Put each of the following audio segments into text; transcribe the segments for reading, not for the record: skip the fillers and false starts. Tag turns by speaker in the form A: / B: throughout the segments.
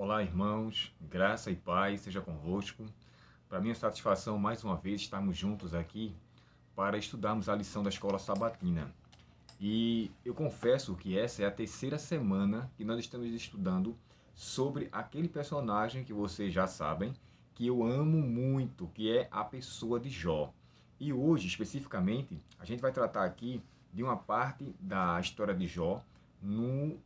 A: Olá, irmãos, graça e paz seja convosco. Para minha satisfação, mais uma vez, estarmos juntos aqui para estudarmos a lição da escola sabatina. E eu confesso que essa é a terceira semana que nós estamos estudando sobre aquele personagem que vocês já sabem, que eu amo muito, que é a pessoa de Jó. E hoje, especificamente, a gente vai tratar aqui de uma parte da história de Jó no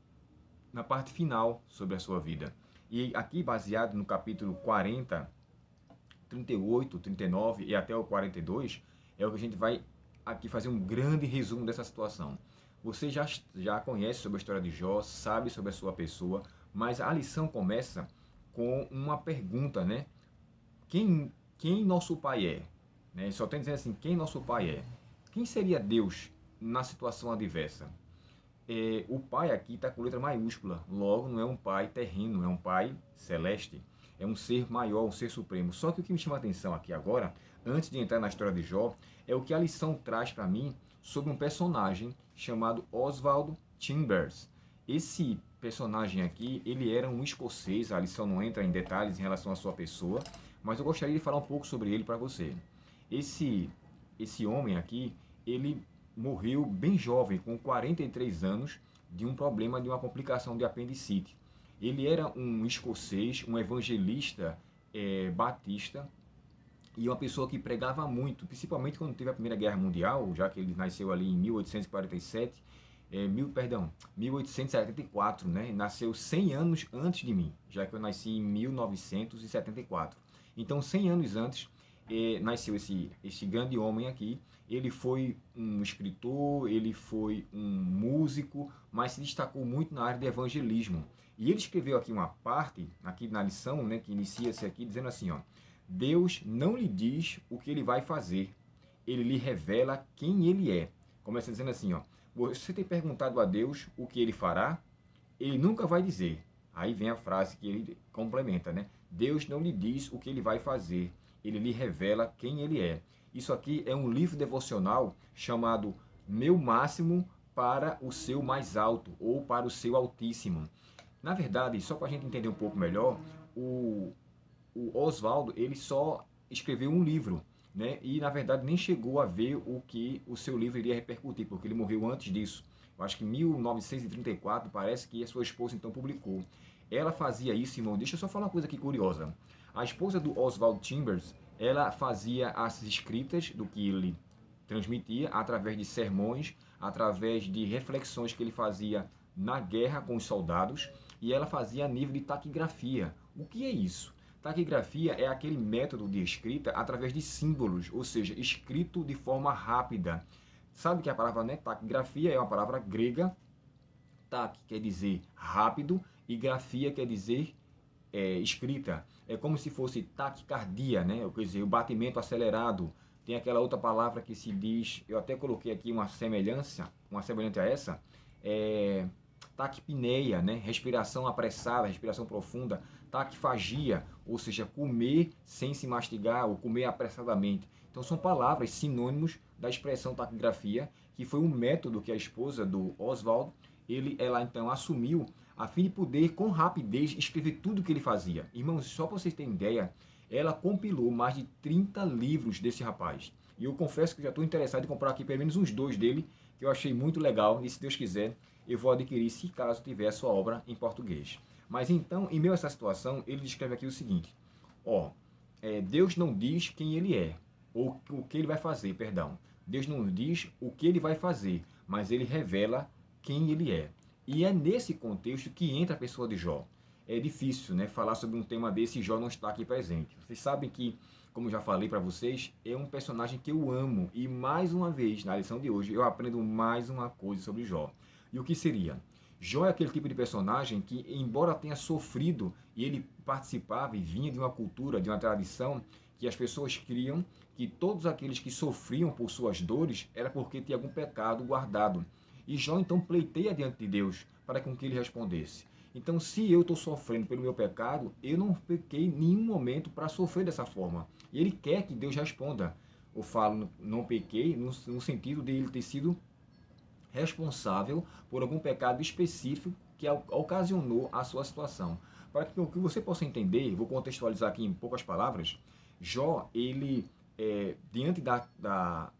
A: na parte final sobre a sua vida. E aqui, baseado no capítulo 40, 38, 39 e até o 42, é o que a gente vai aqui fazer um grande resumo dessa situação. Você já conhece sobre a história de Jó, sabe sobre a sua pessoa, mas a lição começa com uma pergunta, né? Quem nosso pai é? Né? Só tem dizendo assim, quem nosso pai é? Quem seria Deus na situação adversa? O pai aqui está com letra maiúscula, logo não é um pai terreno, é um pai celeste, é um ser maior, um ser supremo. Só que o que me chama a atenção aqui agora, antes de entrar na história de Jó, é o que a lição traz para mim sobre um personagem chamado Oswald Chambers. Esse personagem aqui, ele era um escocês, a lição não entra em detalhes em relação à sua pessoa, mas eu gostaria de falar um pouco sobre ele para você. Esse, esse homem aqui, ele morreu bem jovem, com 43 anos, de um problema, de uma complicação de apendicite. Ele era um escocês, um evangelista batista, e uma pessoa que pregava muito, principalmente quando teve a Primeira Guerra Mundial, já que ele nasceu ali em 1847, 1874, né? Nasceu 100 anos antes de mim, já que eu nasci em 1974. Então, 100 anos antes, nasceu esse grande homem aqui. Ele foi um escritor, ele foi um músico, mas se destacou muito na área de evangelismo. E ele escreveu aqui uma parte, aqui na lição, né, que inicia-se aqui, dizendo assim, ó: Deus não lhe diz o que ele vai fazer, ele lhe revela quem ele é. Começa dizendo assim, ó: você tem perguntado a Deus o que ele fará? Ele nunca vai dizer. Aí vem a frase que ele complementa, né? Deus não lhe diz o que ele vai fazer, ele lhe revela quem ele é. Isso aqui é um livro devocional chamado Meu Máximo para o Seu Mais Alto, ou para o Seu Altíssimo. Na verdade, só para a gente entender um pouco melhor, o Oswaldo, ele só escreveu um livro, né? E na verdade nem chegou a ver o que o seu livro iria repercutir, porque ele morreu antes disso. Eu acho que em 1934, parece que a sua esposa então publicou. Ela fazia isso, irmão. Deixa eu só falar uma coisa aqui curiosa. A esposa do Oswald Chambers, ela fazia as escritas do que ele transmitia através de sermões, através de reflexões que ele fazia na guerra com os soldados, e ela fazia a nível de taquigrafia. O que é isso? Taquigrafia é aquele método de escrita através de símbolos, ou seja, escrito de forma rápida. Sabe que a palavra, né, taquigrafia é uma palavra grega. Tac quer dizer rápido e grafia quer dizer escrita. É como se fosse taquicardia, né? Quer dizer, o batimento acelerado. Tem aquela outra palavra que se diz, eu até coloquei aqui uma semelhante a essa, taquipneia, né? Respiração apressada, respiração profunda. Taquifagia, ou seja, comer sem se mastigar ou comer apressadamente. Então são palavras sinônimos da expressão taquigrafia, que foi um método que a esposa do Oswald, ela então assumiu a fim de poder, com rapidez, escrever tudo o que ele fazia. Irmãos, só para vocês terem ideia, ela compilou mais de 30 livros desse rapaz. E eu confesso que já estou interessado em comprar aqui pelo menos uns 2 dele, que eu achei muito legal, e se Deus quiser, eu vou adquirir se caso tiver a sua obra em português. Mas então, em meio a essa situação, ele descreve aqui o seguinte: Deus não diz quem ele é, ou o que ele vai fazer, perdão. Deus não diz o que ele vai fazer, mas ele revela quem ele é. E é nesse contexto que entra a pessoa de Jó. É difícil, né, falar sobre um tema desse e Jó não está aqui presente. Vocês sabem que, como já falei para vocês, é um personagem que eu amo. E mais uma vez, na lição de hoje, eu aprendo mais uma coisa sobre Jó. E o que seria? Jó é aquele tipo de personagem que, embora tenha sofrido, e ele participava e vinha de uma cultura, de uma tradição, que as pessoas criam que todos aqueles que sofriam por suas dores era porque tinha algum pecado guardado. E Jó então pleiteia diante de Deus para com que ele respondesse. Então, se eu estou sofrendo pelo meu pecado, eu não pequei em nenhum momento para sofrer dessa forma. E ele quer que Deus responda. Eu falo não pequei no sentido de ele ter sido responsável por algum pecado específico que ocasionou a sua situação. Para que você possa entender, vou contextualizar aqui em poucas palavras, Jó, ele, diante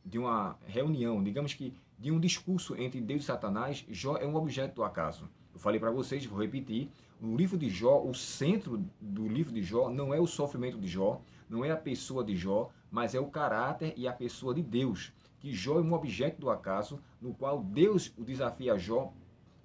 A: de uma reunião, digamos que de um discurso entre Deus e Satanás, Jó é um objeto do acaso. Eu falei para vocês, vou repetir, no livro de Jó, o centro do livro de Jó não é o sofrimento de Jó, não é a pessoa de Jó, mas é o caráter e a pessoa de Deus. Que Jó é um objeto do acaso, no qual Deus o desafia a Jó,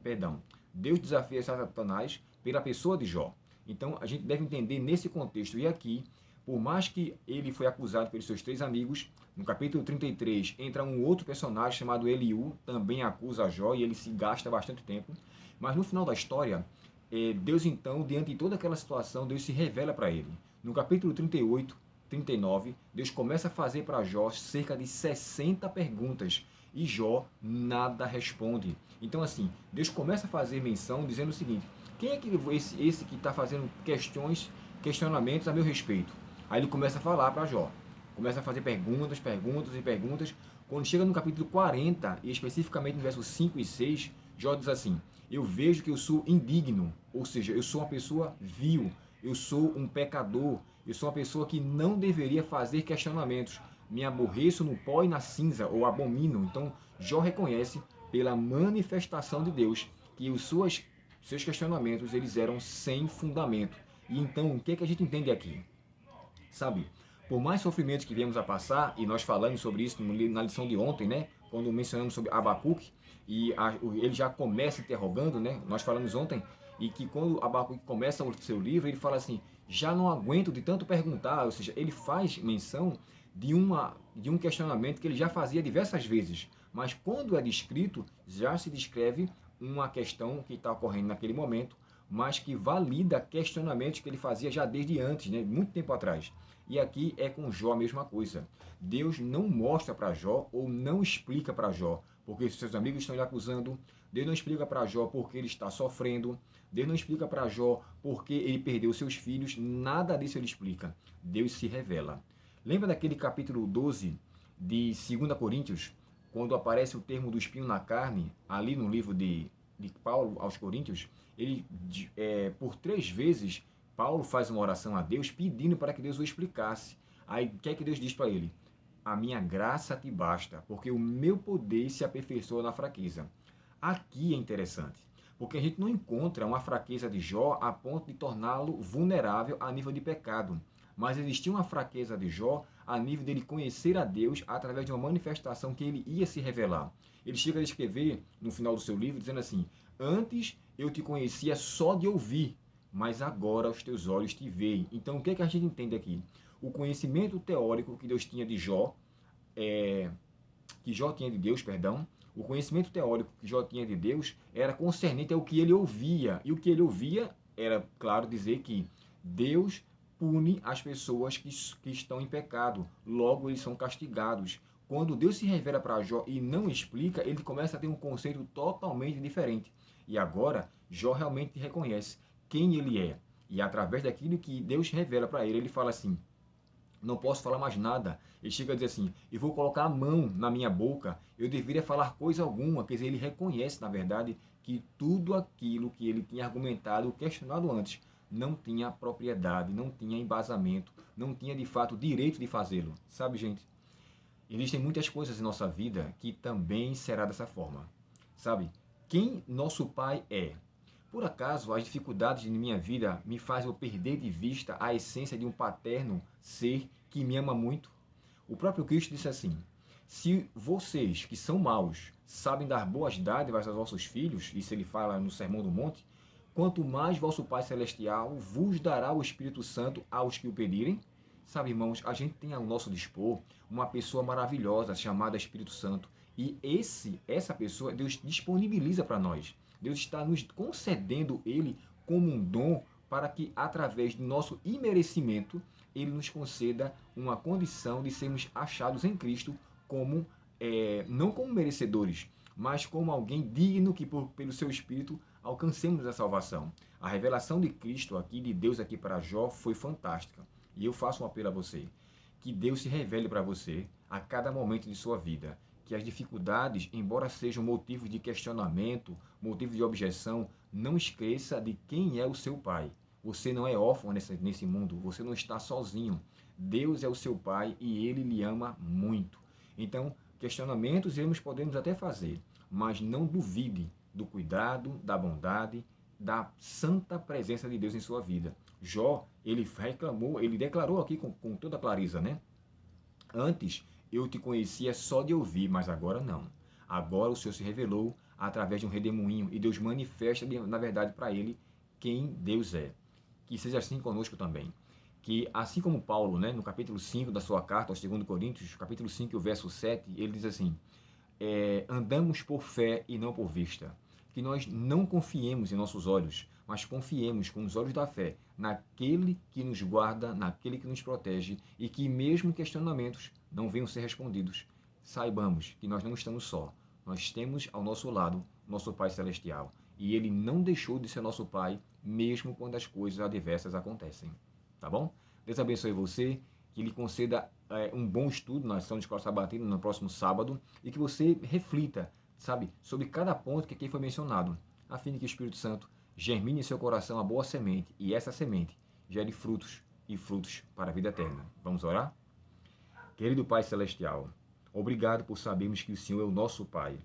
A: perdão, Deus desafia Satanás pela pessoa de Jó. Então, a gente deve entender nesse contexto. E aqui, por mais que ele foi acusado pelos seus 3 amigos, no capítulo 33 entra um outro personagem chamado Eliú, também acusa Jó, e ele se gasta bastante tempo. Mas no final da história, Deus então, diante de toda aquela situação, Deus se revela para ele. No capítulo 38, 39, Deus começa a fazer para Jó cerca de 60 perguntas, e Jó nada responde. Então assim, Deus começa a fazer menção dizendo o seguinte: quem é que esse que está fazendo questionamentos a meu respeito? Aí ele começa a falar para Jó, começa a fazer perguntas. Quando chega no capítulo 40, e especificamente no versos 5 e 6, Jó diz assim: eu vejo que eu sou indigno, ou seja, eu sou uma pessoa vil, eu sou um pecador, eu sou uma pessoa que não deveria fazer questionamentos, me aborreço no pó e na cinza, ou abomino. Então, Jó reconhece pela manifestação de Deus que seus questionamentos eles eram sem fundamento. E então, o que é que a gente entende aqui? Sabe, por mais sofrimentos que viemos a passar, e nós falamos sobre isso na lição de ontem, né? Quando mencionamos sobre Abacuque, e ele já começa interrogando, né? Nós falamos ontem, e que quando Abacuque começa o seu livro, ele fala assim: já não aguento de tanto perguntar, ou seja, ele faz menção de um questionamento que ele já fazia diversas vezes, mas quando é descrito, já se descreve uma questão que está ocorrendo naquele momento, mas que valida questionamentos que ele fazia já desde antes, né? Muito tempo atrás. E aqui é com Jó a mesma coisa. Deus não mostra para Jó ou não explica para Jó porque seus amigos estão lhe acusando. Deus não explica para Jó porque ele está sofrendo. Deus não explica para Jó porque ele perdeu seus filhos. Nada disso ele explica. Deus se revela. Lembra daquele capítulo 12 de 2 Coríntios, quando aparece o termo do espinho na carne, ali no livro de Paulo aos Coríntios? Ele, por 3 vezes, Paulo faz uma oração a Deus pedindo para que Deus o explicasse. Aí o que é que Deus diz para ele? A minha graça te basta, porque o meu poder se aperfeiçoa na fraqueza. Aqui é interessante, porque a gente não encontra uma fraqueza de Jó a ponto de torná-lo vulnerável a nível de pecado. Mas existia uma fraqueza de Jó a nível dele conhecer a Deus através de uma manifestação que ele ia se revelar. Ele chega a escrever no final do seu livro dizendo assim: antes eu te conhecia só de ouvir, mas agora os teus olhos te veem. Então o que é que a gente entende aqui? O conhecimento teórico que Deus tinha de Jó, que Jó tinha de Deus, perdão, o conhecimento teórico que Jó tinha de Deus era concernente ao que ele ouvia. E o que ele ouvia era, claro, dizer que Deus pune as pessoas que estão em pecado. Logo, eles são castigados. Quando Deus se revela para Jó e não explica, ele começa a ter um conceito totalmente diferente. E agora, Jó realmente reconhece quem ele é. E através daquilo que Deus revela para ele, ele fala assim: não posso falar mais nada. Ele chega a dizer assim: eu vou colocar a mão na minha boca, eu deveria falar coisa alguma. Quer dizer, ele reconhece, na verdade, que tudo aquilo que ele tinha argumentado, questionado antes, não tinha propriedade, não tinha embasamento, não tinha de fato direito de fazê-lo. Sabe, gente? Existem muitas coisas em nossa vida que também será dessa forma. Sabe? Quem nosso Pai é? Por acaso, as dificuldades de minha vida me fazem eu perder de vista a essência de um paterno ser que me ama muito? O próprio Cristo disse assim: se vocês, que são maus, sabem dar boas dádivas aos vossos filhos, isso ele fala no Sermão do Monte, quanto mais vosso Pai Celestial vos dará o Espírito Santo aos que o pedirem? Sabe, irmãos, a gente tem ao nosso dispor uma pessoa maravilhosa chamada Espírito Santo. E essa pessoa Deus disponibiliza para nós. Deus está nos concedendo ele como um dom para que, através do nosso imerecimento, ele nos conceda uma condição de sermos achados em Cristo como, não como merecedores, mas como alguém digno que, pelo seu Espírito, alcancemos a salvação. A revelação de Cristo aqui, de Deus aqui para Jó, foi fantástica. E eu faço um apelo a você, que Deus se revele para você a cada momento de sua vida, que as dificuldades, embora sejam motivos de questionamento, motivos de objeção, não esqueça de quem é o seu pai. Você não é órfão nesse mundo, você não está sozinho. Deus é o seu pai e ele lhe ama muito. Então, questionamentos podemos até fazer, mas não duvide do cuidado, da bondade, da santa presença de Deus em sua vida. Jó, ele declarou aqui com toda clareza, né? Antes eu te conhecia só de ouvir, mas agora não. Agora o Senhor se revelou através de um redemoinho e Deus manifesta, na verdade, para ele quem Deus é. Que seja assim conosco também. Que assim como Paulo, né, no capítulo 5 da sua carta aos 2 Coríntios, capítulo 5, o verso 7, ele diz assim: andamos por fé e não por vista. Que nós não confiemos em nossos olhos, mas confiemos com os olhos da fé naquele que nos guarda, naquele que nos protege e que mesmo questionamentos não venham ser respondidos, saibamos que nós não estamos só. Nós temos ao nosso lado nosso Pai Celestial e Ele não deixou de ser nosso Pai mesmo quando as coisas adversas acontecem. Tá bom? Deus abençoe você, que lhe conceda um bom estudo na lição de escola sabatina no próximo sábado e que você reflita, sabe, sobre cada ponto que aqui foi mencionado, a fim de que o Espírito Santo germine em seu coração a boa semente e essa semente gere frutos e frutos para a vida eterna. Vamos orar? Querido Pai Celestial, obrigado por sabermos que o Senhor é o nosso Pai.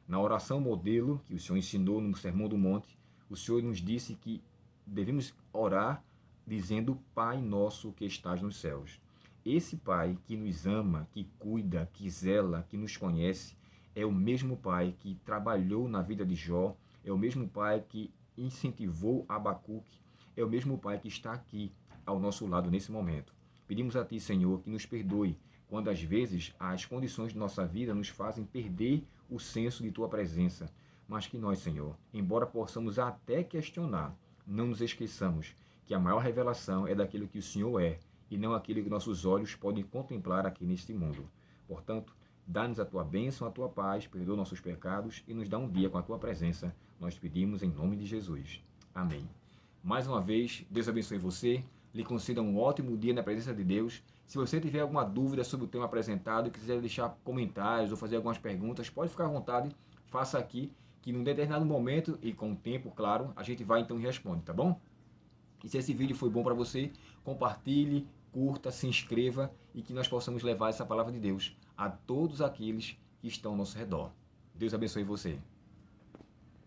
A: Na oração modelo que o Senhor ensinou no Sermão do Monte, o Senhor nos disse que devemos orar dizendo: Pai nosso que estás nos céus. Esse Pai que nos ama, que cuida, que zela, que nos conhece, é o mesmo Pai que trabalhou na vida de Jó, é o mesmo Pai que incentivou Abacuque, é o mesmo Pai que está aqui ao nosso lado nesse momento. Pedimos a Ti, Senhor, que nos perdoe quando às vezes as condições de nossa vida nos fazem perder o senso de Tua presença, mas que nós, Senhor, embora possamos até questionar, não nos esqueçamos que a maior revelação é daquilo que o Senhor é e não aquilo que nossos olhos podem contemplar aqui neste mundo. Portanto, dá-nos a Tua bênção, a Tua paz, perdoa nossos pecados e nos dá um dia com a Tua presença. Nós pedimos em nome de Jesus. Amém. Mais uma vez, Deus abençoe você, lhe conceda um ótimo dia na presença de Deus. Se você tiver alguma dúvida sobre o tema apresentado, quiser deixar comentários ou fazer algumas perguntas, pode ficar à vontade, faça aqui, que num determinado momento e com o tempo, claro, a gente vai então e responde, tá bom? E se esse vídeo foi bom para você, compartilhe, curta, se inscreva e que nós possamos levar essa palavra de Deus a todos aqueles que estão ao nosso redor. Deus abençoe você.